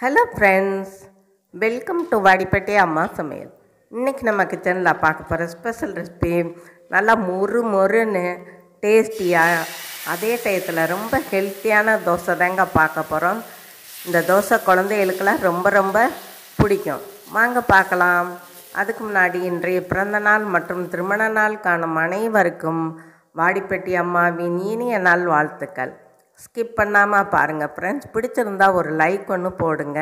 Hello friends, welcome to Vadipatti அம்மா சமையல். இன்றைக்கி நம்ம கிச்சனில் பார்க்க போகிற ஸ்பெஷல் ரெசிபி நல்லா மொறுன்னு டேஸ்டியாக, அதே டயத்தில் ரொம்ப ஹெல்த்தியான தோசை தாங்க பார்க்க போகிறோம். இந்த தோசை குழந்தைகளுக்கெல்லாம் ரொம்ப பிடிக்கும். வாங்க பார்க்கலாம். அதுக்கு முன்னாடி இன்றைய பிறந்த நாள் மற்றும் திருமண நாள் காணும் அனைவருக்கும் வாடிப்பட்டி அம்மாவின் இனிய நாள் வாழ்த்துக்கள். ஸ்கிப் பண்ணாமல் பாருங்கள் ஃப்ரெண்ட்ஸ். பிடிச்சிருந்தா ஒரு லைக் ஒன்று போடுங்க.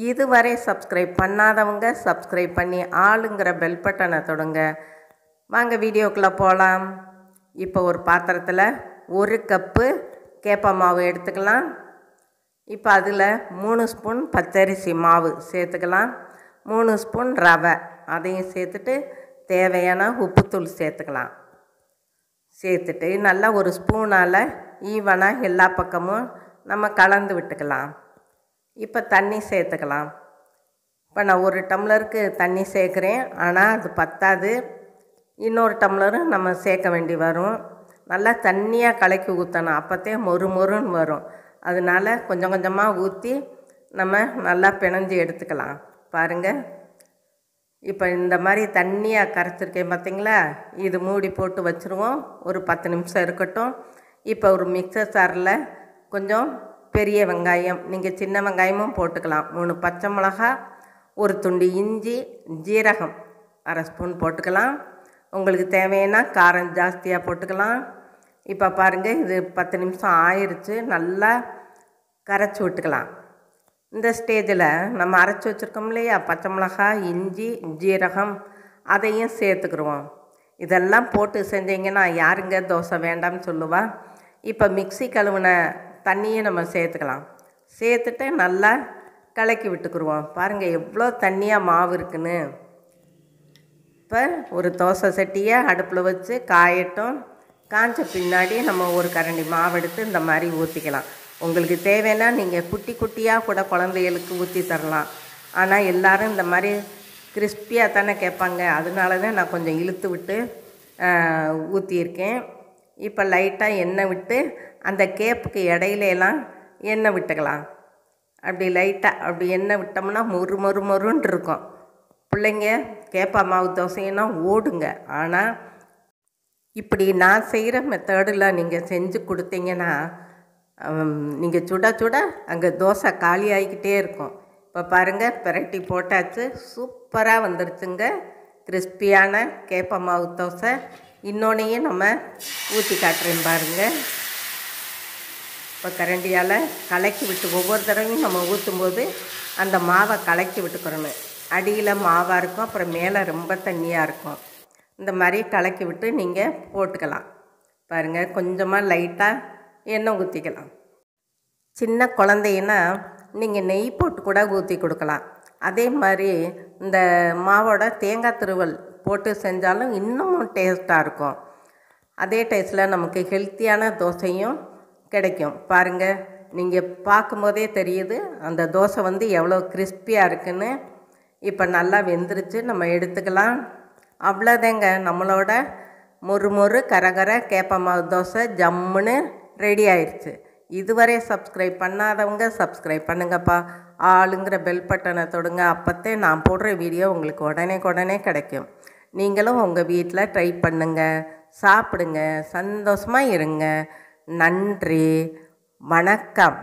இதுவரை சப்ஸ்கிரைப் பண்ணாதவங்க சப்ஸ்கிரைப் பண்ணி ஆளுங்கிற பெல் பட்டனை தொடுங்க. வாங்க வீடியோக்குள்ளே போகலாம். இப்போ ஒரு பாத்திரத்தில் 1 கப்பு கேப்ப மாவு எடுத்துக்கலாம். இப்போ அதில் 3 ஸ்பூன் பச்சரிசி மாவு சேர்த்துக்கலாம். 3 ஸ்பூன் ரவை அதையும் சேர்த்துட்டு தேவையான உப்புத்தூள் சேர்த்துக்கலாம். சேர்த்துட்டு நல்லா ஒரு ஸ்பூனால் ஈவனாக எல்லா பக்கமும் நம்ம கலந்து விட்டுக்கலாம். இப்போ தண்ணி சேர்த்துக்கலாம். இப்போ நான் 1 டம்ளருக்கு தண்ணி சேர்க்குறேன், ஆனால் அது பத்தாது. இன்னொரு டம்ளரும் நம்ம சேர்க்க வேண்டி வரும். நல்லா தண்ணியாக கலக்கி ஊற்றணும், அப்போத்தே மொறுன்னு வரும். அதனால் கொஞ்சம் கொஞ்சமாக ஊற்றி நம்ம நல்லா பிணைஞ்சி எடுத்துக்கலாம். பாருங்கள், இப்போ இந்த மாதிரி தண்ணியாக கரைச்சிருக்கேன் பார்த்திங்களா. இது மூடி போட்டு வச்சுருவோம், ஒரு 10 நிமிஷம் இருக்கட்டும். இப்போ ஒரு மிக்சர் ஜாரில் கொஞ்சம் பெரிய வெங்காயம், நீங்கள் சின்ன வெங்காயமும் போட்டுக்கலாம், 3 பச்சை மிளகா, ஒரு துண்டு இஞ்சி, ஜீரகம் 1/2 ஸ்பூன் போட்டுக்கலாம். உங்களுக்கு தேவையான காரம் ஜாஸ்தியாக போட்டுக்கலாம். இப்போ பாருங்கள், இது 10 நிமிஷம் ஆயிடுச்சு. நல்லா கரைச்சி விட்டுக்கலாம். இந்த ஸ்டேஜில் நம்ம அரைச்சி வச்சுருக்கோம் இல்லையா, பச்சை மிளகா, இஞ்சி, ஜீரகம், அதையும் சேர்த்துக்குருவோம். இதெல்லாம் போட்டு செஞ்சிங்கன்னா யாருங்க தோசை வேண்டாம்னு சொல்லுவா. இப்போ மிக்ஸி கழுவின தண்ணியை நம்ம சேர்த்துக்கலாம். சேர்த்துட்டு நல்லா கலக்கி விட்டுக்குருவோம். பாருங்கள் எவ்வளோ தண்ணியாக மாவு இருக்குன்னு. இப்போ ஒரு தோசை சட்டியை அடுப்பில் வச்சு காயட்டும். காய்ச்ச பின்னாடி நம்ம ஒரு கரண்டி மாவு எடுத்து இந்த மாதிரி ஊற்றிக்கலாம். உங்களுக்கு தேவைன்னா நீங்கள் குட்டியாக கூட குழந்தைகளுக்கு ஊற்றி தரலாம். ஆனால் எல்லோரும் இந்த மாதிரி கிறிஸ்பியாக தானே கேட்பாங்க, அதனால தான் நான் கொஞ்சம் இழுத்து விட்டு ஊற்றியிருக்கேன். இப்போ லைட்டாக எண்ணெய் விட்டு அந்த கேப்புக்கு இடையிலலாம் எண்ணெய் விட்டுக்கலாம். அப்படி லைட்டாக அப்படி எண்ணெய் விட்டோம்னா மொறுன்னு இருக்கும். பிள்ளைங்க கேப்ப மாவு தோசைன்னா ஓடுங்க. ஆனால் இப்படி நான் செய்கிற மெத்தடில் நீங்கள் செஞ்சு கொடுத்தீங்கன்னா நீங்கள் சுட அங்கே தோசை காலி ஆகிக்கிட்டே இருக்கும். இப்போ பாருங்கள், பிரட்டி போட்டாச்சு, சூப்பராக வந்துருச்சுங்க கிறிஸ்பியான கேப்ப மாவு தோசை. இன்னொன்னையும் நம்ம ஊற்றி காட்டுறேன் பாருங்கள். இப்போ கரண்டியால் கலக்கி விட்டு ஒவ்வொரு தடவையும் நம்ம ஊற்றும்போது அந்த மாவை கலக்கி விட்டுக்கிறணும். அடியில் மாவாக இருக்கும், அப்புறம் மேலே ரொம்ப தண்ணியாக இருக்கும். இந்த மாதிரி கலக்கி விட்டு நீங்கள் போட்டுக்கலாம். பாருங்கள், கொஞ்சமாக லைட்டாக எண்ணெய் ஊற்றிக்கலாம். சின்ன குழந்தைன்னா நீங்கள் நெய் போட்டு கூட ஊற்றி கொடுக்கலாம். அதே மாதிரி இந்த மாவோட தேங்காய் துருவல் போட்டு செஞ்சாலும் இன்னமும் டேஸ்ட்டாக இருக்கும். அதே டேஸ்ட்டில் நமக்கு ஹெல்த்தியான தோசையும் கிடைக்கும். பாருங்கள், நீங்கள் பார்க்கும்போதே தெரியுது அந்த தோசை எவ்வளோ கிறிஸ்பியாக இருக்குன்னு. இப்போ நல்லா வெந்துருச்சு, நம்ம எடுத்துக்கலாம். அவ்வளோதாங்க, நம்மளோட மொறு கரகர கேப்ப மாவு தோசை ஜம்முன்னு ரெடி ஆயிடுச்சு. இதுவரை சப்ஸ்கிரைப் பண்ணாதவங்க சப்ஸ்கிரைப் பண்ணுங்கப்பா. ஆளுங்கிற பெல் பட்டனை தொடுங்க. அப்போத்தே நான் போடுற வீடியோ உங்களுக்கு உடனே கிடைக்கும். நீங்களும் உங்கள் வீட்டில் ட்ரை பண்ணுங்கள், சாப்பிடுங்க, சந்தோஷமாக இருங்க. நன்றி, வணக்கம்.